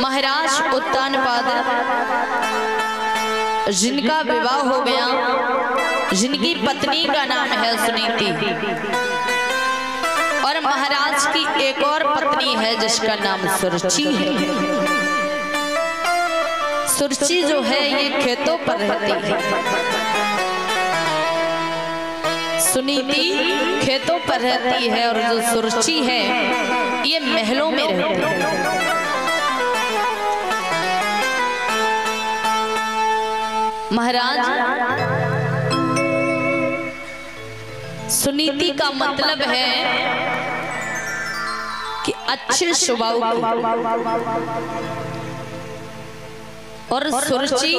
महाराज उत्तानपाद जिनका विवाह हो गया, जिनकी पत्नी का नाम है सुनीति, और महाराज की एक और पत्नी है जिसका नाम सुरुचि है। सुरुचि जो है ये खेतों पर रहती है, सुनीति खेतों पर रहती है, और जो सुरुचि है ये महलों में रहती है। महाराज सुनीति का मतलब है कि अच्छे स्वभाव की, और सुरुचि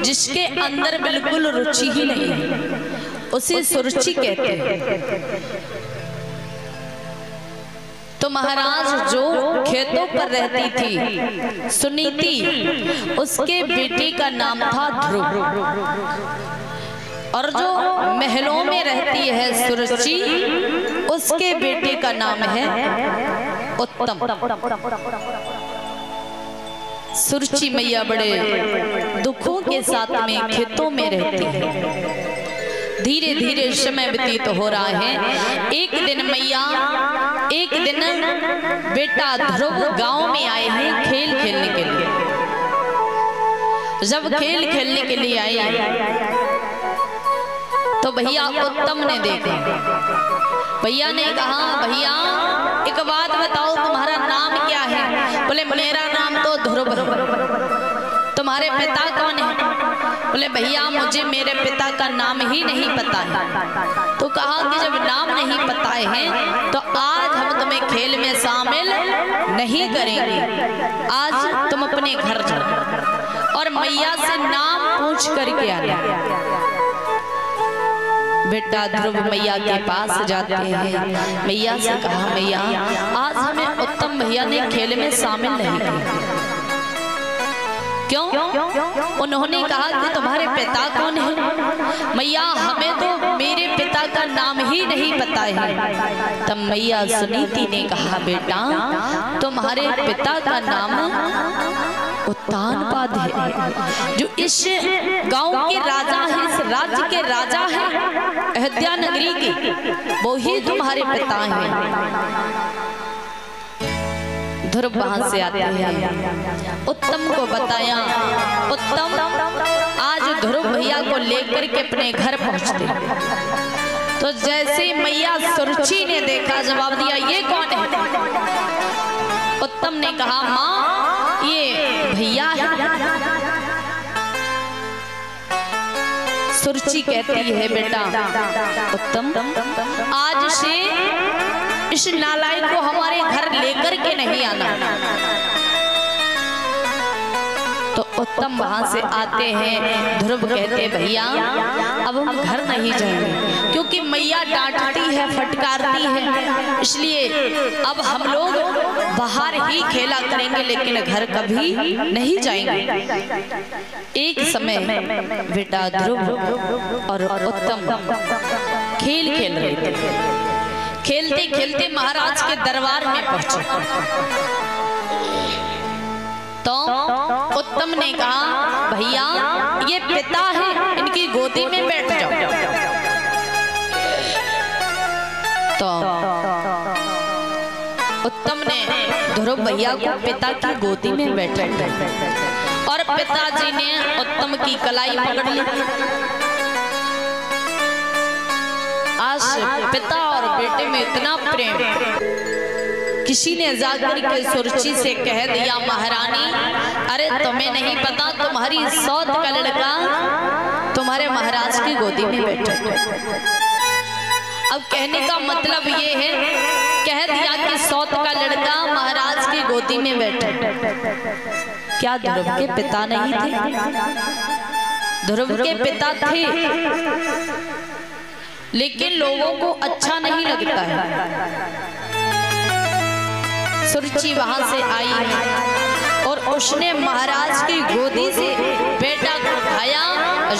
जिसके अंदर बिल्कुल रुचि ही नहीं है उसे सुरुचि कहते हैं। तो महाराज जो खेतों पर रहती थी सुनीति, उसके बेटे का नाम था ध्रुव, और जो महलों में रहती है सुरुचि, उसके बेटे का नाम है उत्तम। सुरुचि मैया बड़े दुखों के साथ में खेतों में रहती है। धीरे धीरे समय व्यतीत हो रहा है। एक दिन बेटा ध्रुव गांव में आए हैं खेल खेलने के लिए। जब खेल खेलने के लिए आए तो भैया उत्तम ने देखा। भैया ने कहा, भैया एक बात बताओ, तुम्हारा नाम क्या है? बोले मेरा नाम तो ध्रुव है। तुम्हारे पिता कौन है? बोले भैया मुझे मेरे पिता का नाम ही नहीं पता है। तो कहा कि जब नाम नहीं पता है तो आज हम तुम्हें खेल में शामिल नहीं करेंगे। आज तुम अपने घर जाओ और मैया से नाम पूछ करके आना। बेटा ध्रुव मैया के पास जाते हैं। मैया से कहा, मैया आज हमें उत्तम भैया ने खेल में शामिल नहीं किया। क्यों? उन्होंने कहा कि तुम्हारे पिता कौन है? मैया हमें तो मेरे पिता का नाम ही नहीं पता है। तब मैया सुनीति ने कहा, बेटा तुम्हारे पिता का नाम उत्तानपाद है, जो इस गांव के राजा है, इस राज्य के राजा है अयोध्या नगरी के, वो ही तुम्हारे पिता हैं। ध्रुव वहां से आते हैं, उत्तम को बताया। उत्तम आज ध्रुव भैया को लेकर के अपने घर पहुंचते। तो जैसे मैया सुरुचि ने देखा, जवाब दिया ये कौन है? उत्तम ने कहा, माँ ये भैया है। सुरुचि कहती है, बेटा उत्तम आज से इस नालायक को हमारे घर लेकर के नहीं आना। तो उत्तम वहां से आते हैं। ध्रुव कहते, भैया अब हम घर नहीं जाएंगे, क्योंकि मैया डांटती है, फटकारती है, इसलिए अब हम लोग बाहर ही खेला करेंगे, लेकिन घर कभी नहीं जाएंगे। एक समय बेटा ध्रुव और उत्तम खेल खेल रहे थे। खेलते खेलते महाराज के दरबार में पहुंचे। तो उत्तम ने कहा, भैया ये पिता है, इनकी गोदी में बैठ जाओ। तो उत्तम ने ध्रुव भैया को पिता की गोदी में बैठा, और पिताजी ने उत्तम की कलाई पकड़ ली। आज पिता और बेटे में इतना प्रेम। किसी ने जाकर के सुरुचि से कह दिया, महारानी अरे तुम्हें नहीं पता, तुम्हारी सौत का लड़का तुम्हारे महाराज की गोदी में बैठा। अब कहने का मतलब ये है, कह दिया कि सौत का लड़का महाराज की गोदी में बैठा। क्या ध्रुव के पिता नहीं थे? ध्रुव के पिता थे, लेकिन लोगों को अच्छा नहीं लगता है। सुरुचि वहां से आई और उसने महाराज की गोदी से बेटा को उठाया,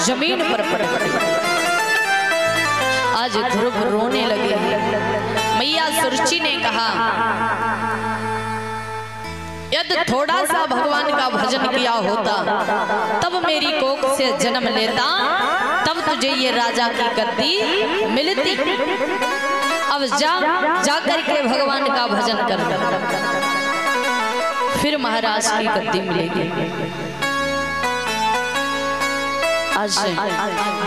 जमीन पर पड़ गई। आज ध्रुव रोने लगे। मैया सुरुचि ने कहा, यदि यदि थोड़ा सा भगवान का भजन किया होता तब मेरी कोख से जन्म लेता, तब तुझे ये राजा की गद्दी मिलती। अब जा करके भगवान का भजन कर, फिर महाराज की गद्दी मिलेगी। आज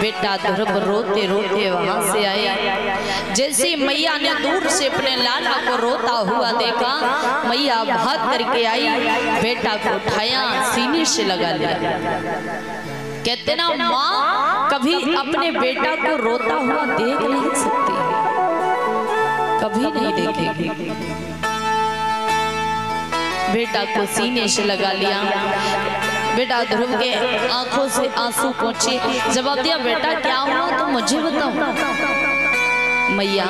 बेटा ध्रुव रोते रोते वहां से आए। जैसे मैया ने दूर से अपने लाला को रोता हुआ देखा, मैया भाग करके आई, बेटा को उठाया, सीने से लगा लिया। कहते ना, माँ कभी अपने बेटा को रोता हुआ देख नहीं सकती, कभी नहीं देखेगी। बेटा को सीने से लगा लिया। बेटा ध्रुव के आंखों से आंसू पहुंचे। जवाब दिया, बेटा क्या हुआ तो मुझे बताओ। मैया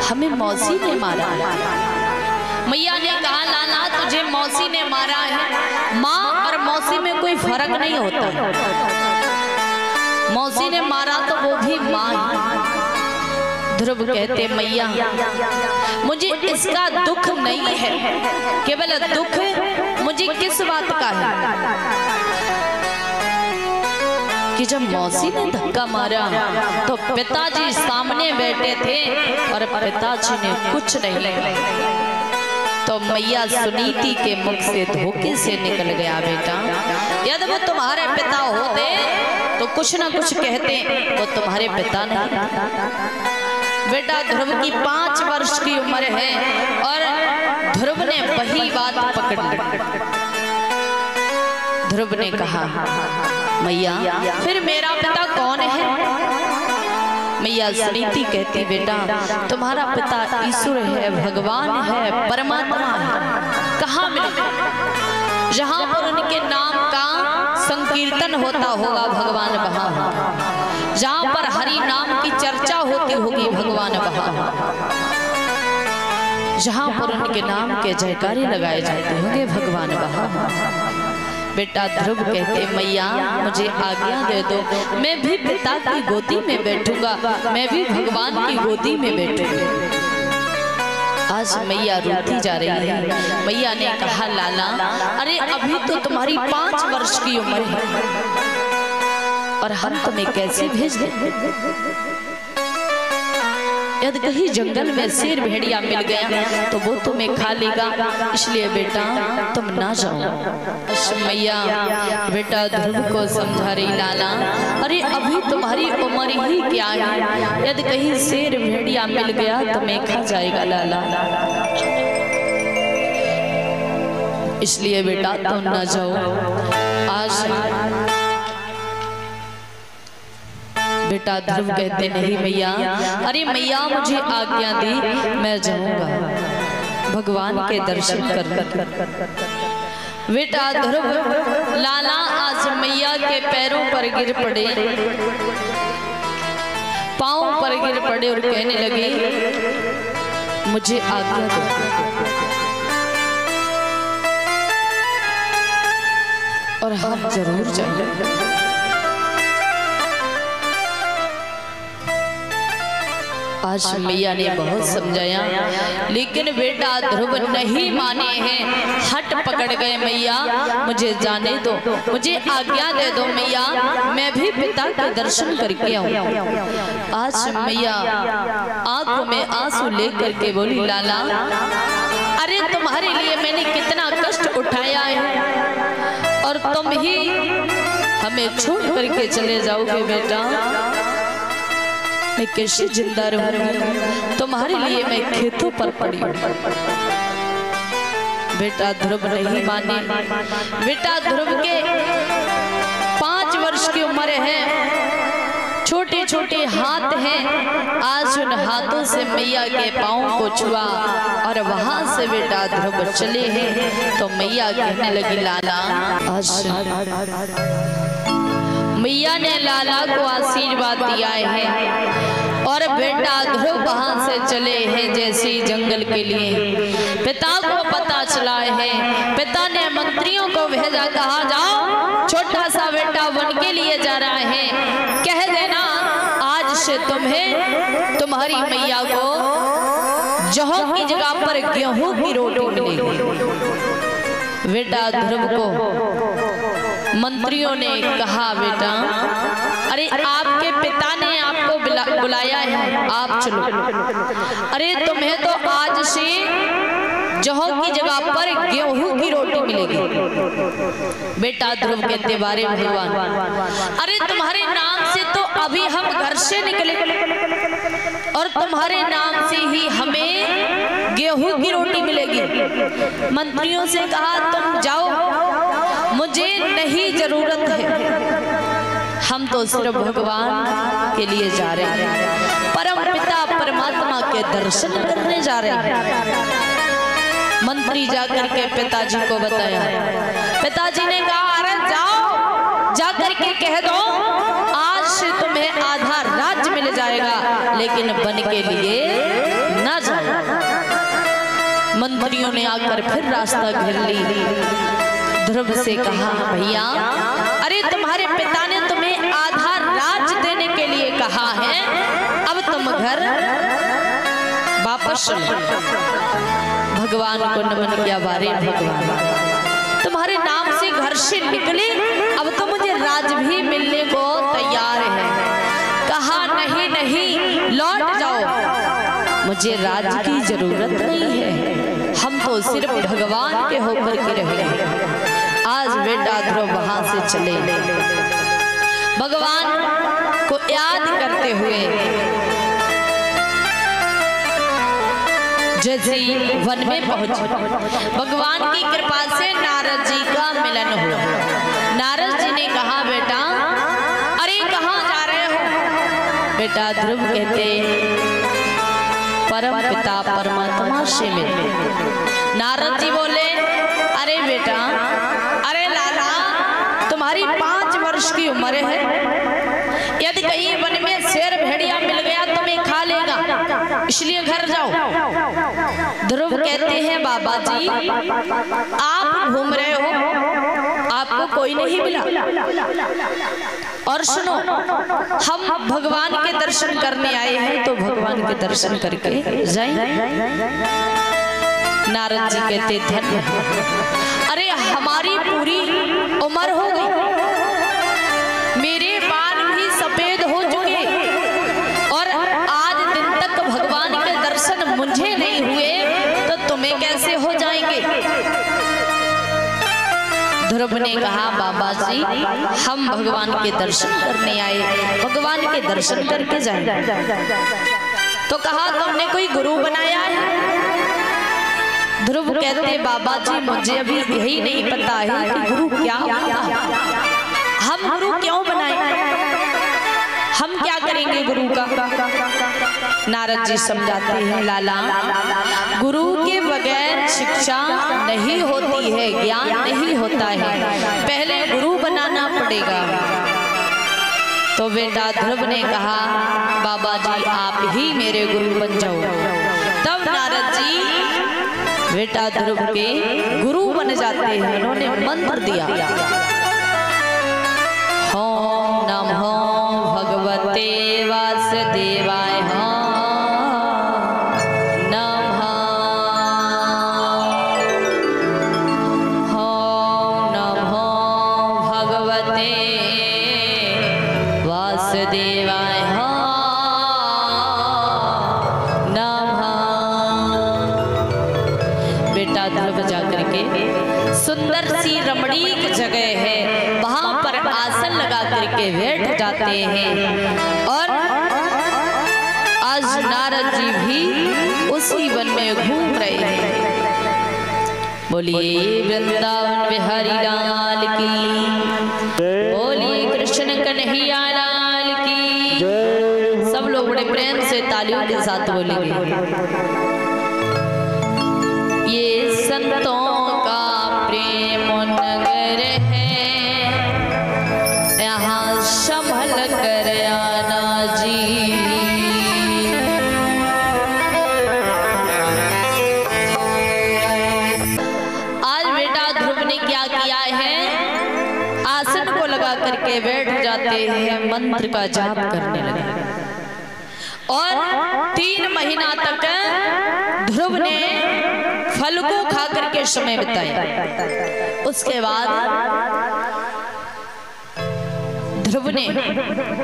हमें मौसी ने मारा है। मैया ने कहा, लाला तुझे मौसी ने मारा है। माँ और मौसी में कोई फर्क नहीं होता। मौसी ने मारा तो वो भी माँ है। ध्रुव कहते, मैया मुझे इसका दुख नहीं है, केवल दुख मुझे किस बात का है कि जब मौसी ने धक्का मारा तो पिताजी सामने बैठे थे और पिताजी ने कुछ नहीं। तो मैया सुनीति के मुख से धोखे से निकल गया, बेटा यदि वो तुम्हारे पिता होते तो कुछ ना कुछ कहते, वो तुम्हारे पिता नहीं। बेटा ध्रुव की 5 वर्ष की उम्र है और ध्रुव ने वही बात पकड़ ली। ध्रुव ने कहा, मैया फिर मेरा पिता कौन है? मैया सुनीति कहती, बेटा तुम्हारा पिता ईश्वर है, भगवान है, परमात्मा है। कहाँ मिले? जहाँ पर उनके नाम का संकीर्तन होता होगा भगवान वहाँ, जहाँ पर हरि नाम की चर्चा होती होगी भगवान वहाँ, जहाँ पर उनके नाम के जयकारे लगाए जाते होंगे भगवान वहाँ। बेटा ध्रुव कहते, मैया मुझे आज्ञा दे दो, मैं भी पिता की गोदी में बैठूंगा, मैं भी भगवान की गोदी में बैठूंगा। आज मैया रोती जा रही है। मैया ने कहा, लाला अरे अभी तो तुम्हारी 5 वर्ष की उम्र है और हम तुम्हें कैसे भेज दें? यदि कहीं जंगल में शेर भेड़िया मिल गया तो वो तुम्हें खा लेगा, इसलिए बेटा तुम ना जाओ। मैया बेटा ध्रुव को समझा रही, लाला अरे अभी तुम्हारी उम्र ही क्या है, यदि कहीं शेर भेड़िया मिल गया तो मैं खा जाएगा लाला, इसलिए बेटा तुम ना जाओ। आज बेटा ध्रुव कहते, नहीं मैया, अरे मैया मुझे आज्ञा दी, मैं जाऊंगा भगवान के दर्शन कर। बेटा ध्रुव लाला आज मैया के पैरों पर गिर पड़े, पांव पर गिर पड़े और कहने लगे, मुझे आज्ञा दो, और हम जरूर जाएंगे। आज मैया ने बहुत समझाया, लेकिन बेटा ध्रुव नहीं माने हैं, हट पकड़ गए। मैया मुझे जाने दो, मुझे आज्ञा दे दो मैया, मैं भी पिता के दर्शन करके आऊं। आज मैया आंखों में आंसू लेकर के बोली, लाला अरे तुम्हारे लिए मैंने कितना कष्ट उठाया है और तुम ही हमें छोड़ करके चले जाओगे। बेटा मैं कैसे जिंदा रहूंगी, तुम्हारे लिए मैं खेतों पर पड़ी हूँ। बेटा ध्रुव नहीं माने। बेटा ध्रुव के 5 वर्ष की उम्र है, छोटे छोटे हाथ हैं। आज उन हाथों से मैया के पाँव को छुआ और वहां से बेटा ध्रुव चले हैं। तो मैया कहने लगी, लाला आज मैया ने लाला को आशीर्वाद दिया है और बेटा ध्रुव वहां से चले हैं जैसे जंगल के लिए। पिता को पता चला है, पिता ने मंत्रियों को भेजा, कहा जाओ छोटा सा बेटा वन के लिए जा रहा है, कह देना आज से तुम्हें तुम्हारी मैया को जौ की जगह पर गेहूं की रोटी मिलेगी। बेटा ध्रुव को मंत्रियों ने कहा, बेटा अरे आपके पिता ने आपको बुलाया है, आप चलो। अरे तुम्हें तो आज से जौ की जगह पर गेहूं की रोटी मिलेगी। बेटा ध्रुव कहते, बारे भगवान, अरे तुम्हारे नाम से तो अभी हम घर से निकले और तुम्हारे नाम से ही हमें गेहूं की रोटी मिलेगी। मंत्रियों से कहा, तुम जाओ, मुझे नहीं जरूरत है, हम तो सिर्फ भगवान के लिए जा रहे हैं, परम पिता परमात्मा के दर्शन करने जा रहे हैं। मंत्री जाकर के पिताजी को बताया। पिताजी ने कहा, अरे जाओ, जाकर के कह दो आज से तुम्हें आधा राज्य मिल जाएगा, लेकिन वन के लिए ना जाओ। मंत्रियों ने आकर फिर रास्ता घेर ली। ध्रुव से कहा, भैया अरे तुम्हारे पिता ने तुम्हें आधा राज्य देने के लिए कहा है, अब तुम घर वापस भगवान को नमन किया, बारे भगवान तुम्हारे नाम से घर से निकले, अब तो मुझे राज भी मिलने को तैयार है। कहा, नहीं नहीं, लौट जाओ, मुझे राज की जरूरत नहीं है, हम तो सिर्फ भगवान के होकर के रहे। आज बेटा ध्रुव वहां से चले, भगवान को याद करते हुए जैसे वन में पहुंचे। भगवान की कृपा से नारद जी का मिलन हुआ। नारद जी ने कहा, बेटा अरे कहाँ जा रहे हो? बेटा ध्रुव कहते, परम पिता परमात्मा से मिलने। नारद जी बोले, अरे बेटा, अरे लाला, तुम्हारी 5 वर्ष की उम्र है, यदि कहीं वन में शेर भेड़िया मिल गया तुम्हें खा लेगा, इसलिए घर जाओ। ध्रुव कहते हैं, बाबा जी आप घूम रहे हो, आपको कोई नहीं मिला, और सुनो हम भगवान के दर्शन करने आए हैं, तो भगवान के दर्शन करके जाएं। नारद जी कहते, धन्य, अरे हमारी पूरी उम्र हो गई, मेरे बाल भी सफेद हो चुके, और आज दिन तक भगवान के दर्शन मुझे नहीं हुए, तो तुम्हें कैसे हो जाएंगे? ध्रुव ने कहा, बाबा जी हम भगवान के दर्शन करने आए, भगवान के दर्शन करके जाएंगे। तो कहा, तुमने कोई गुरु बनाया है? ध्रुव कहते, बाबा जी मुझे अभी यही नहीं पता है कि गुरु क्या होता है, हम गुरु क्यों बनाए, हम क्या करेंगे गुरु का? नारद जी समझाते हैं, लाला गुरु के बगैर शिक्षा नहीं होती है, ज्ञान नहीं होता है, पहले गुरु बनाना पड़ेगा। तो बेटा ध्रुव ने कहा, बाबा जी आप ही मेरे गुरु बन जाओ। तब नारद जी बेटा ध्रुव के गुरु बन जाते हैं। उन्होंने मंत्र दिया, ओम नमो भगवते वासुदेवाय, नमः ओम नमो भगवते वासुदेवाय, बेटा ध्रुव जाकर के सुंदर सी रमणीक जगह है, वहां पर आसन लगा करके बैठ जाते हैं। और आज नारद जी भी उसी वन में घूम रहे हैं। बोलिए वृंदावन बिहारी लाल की, बोलिए कृष्ण कन्हैया लाल की। सब लोग बड़े प्रेम से तालियों के साथ बोलेंगे। ये संतों का प्रेम नगर है, यहाँ संभल कर आना जी। आज बेटा ध्रुव ने क्या किया है, आसन को लगा करके बैठ जाते हैं, मंत्र का जाप करने लगे। और 3 महीना तक ध्रुव ने फल को खा करके समय बिताया। उसके बाद ध्रुव ने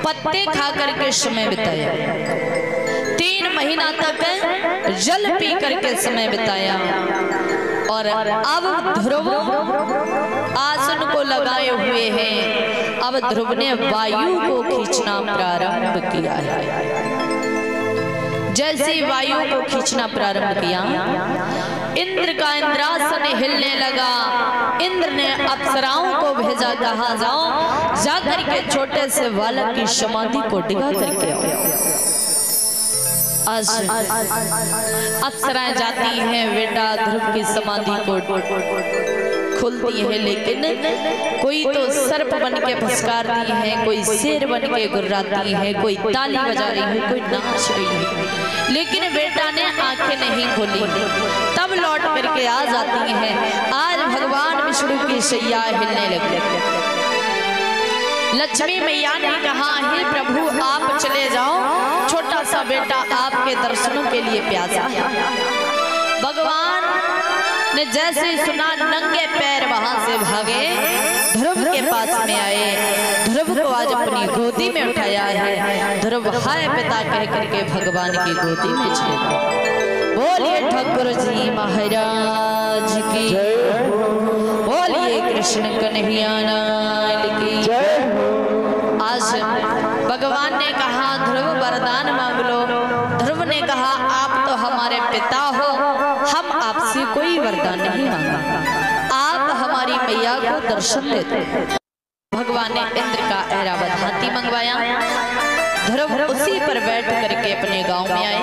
पत्ते खा करके समय बिताया। 3 महीना तक जल पी करके समय बिताया। और अब ध्रुव आसन को लगाए हुए हैं। अब ध्रुव ने वायु को खींचना प्रारंभ किया है। जैसे वायु को खींचना प्रारंभ किया, इंद्र का इंद्रासन हिलने लगा। इंद्र ने अप्सराओं को भेजा, कहा जाओ जाकर के छोटे से बालक की समाधि को डिगा करके आओ। अप्सराएं जाती हैं, बेटा ध्रुव की समाधि को खुलती है, लेकिन कोई तो सर्प बन के फुसकारती है, कोई शेर बन के गुर्राती है, कोई ताली बजा रही है, कोई नाच रही है, लेकिन बेटा ने आंखें नहीं खोली। तब लौट करके आ जाती है। आज भगवान विष्णु की शैया हिलने लगी। लक्ष्मी मैया ने कहा, हे प्रभु आप चले जाओ, छोटा सा बेटा आपके दर्शनों के लिए प्यासा है। भगवान ने जैसे ही सुना, नंगे पैर वहां से भागे, ध्रुव के पास में आए। ध्रुव को आज अपनी गोदी में उठाया है। ध्रुव हाय पिता कह करके भगवान की गोदी में चले गए। बोलिए ठाकुर जी महाराज की, बोलिए कृष्ण कन्हैया लाल की जय। आज भगवान ने कहा, ध्रुव वरदान मांग लो। ध्रुव ने कहा, आप तो हमारे पिता हो, हम आपसे कोई वरदान नहीं मांगा, आप हमारी मैया को दर्शन देते। भगवान ने इंद्र का ऐरावत हाथी मंगवाया। ध्रुव उसी पर बैठ करके अपने गांव में आए।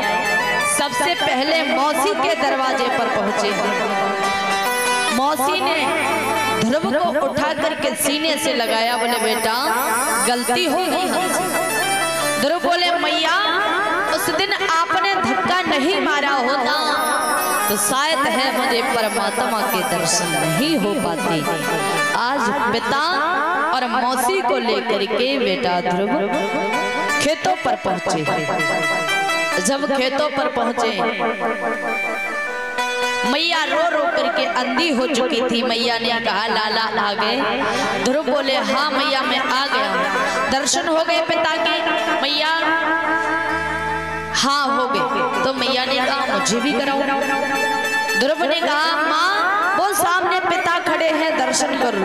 सबसे पहले मौसी के दरवाजे पर पहुंचे। मौसी ने ध्रुव को उठा करके सीने से लगाया, बोले बेटा गलती हो गई हमसे। ध्रुव बोले, मैया उस दिन आपने धक्का नहीं मारा होता तो शायद है मुझे परमात्मा के दर्शन नहीं हो पाते। आज पिता और मौसी को लेकर के बेटा ध्रुव खेतों पर पहुंचे। जब खेतों पर पहुंचे, मैया रो रो करके अंधी हो चुकी थी। मैया ने कहा, लाला आ गए? ध्रुव बोले, हाँ मैया मैं आ गया। दर्शन हो गए पिता के? मैया हाँ हो गए। तो मैया ने कहा, मुझे भी कराओ। ध्रुव ने कहा, माँ वो सामने पिता खड़े हैं, दर्शन करो।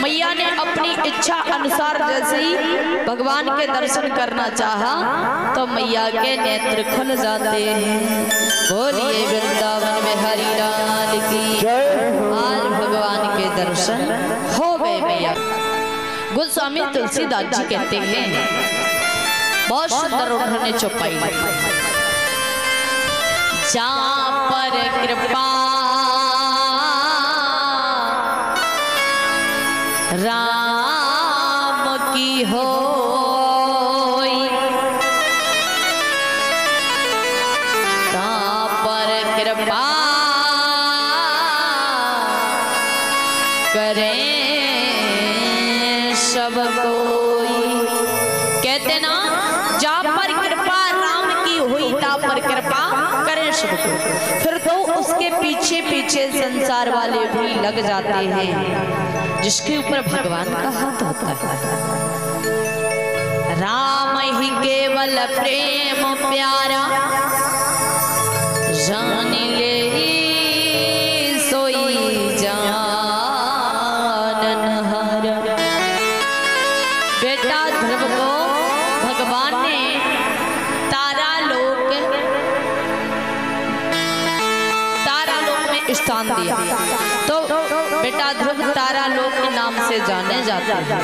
मैया ने अपनी इच्छा अनुसार जैसे ही भगवान के दर्शन करना चाहा तो मैया के नेत्र खुल जाते हैं। बोलिए वृंदावन में हरि लाल की जय। आज भगवान के दर्शन हो गए मैया। गोस्वामी तुलसीदास जी कहते हैं, बहुत सुंदर उन्होंने चौपाई जहाँ पर कृपा राम की होई, तहाँ पर कृपा करें सब कोई। कहते ना, जहाँ पर कृपा राम की हुई तहाँ पर कृपा करें सब कोई। फिर तो उसके पीछे पीछे संसार वाले भी लग जाते हैं जिसके ऊपर भगवान का हाथ होता है। राम ही केवल प्रेम प्यारा, जान ले सोई जानन हारा। बेटा ध्रुव को भगवान ने तारालोक में स्थान दिया, तो बेटा ध्रुव तारालोक के नाम से जाने जाते हैं।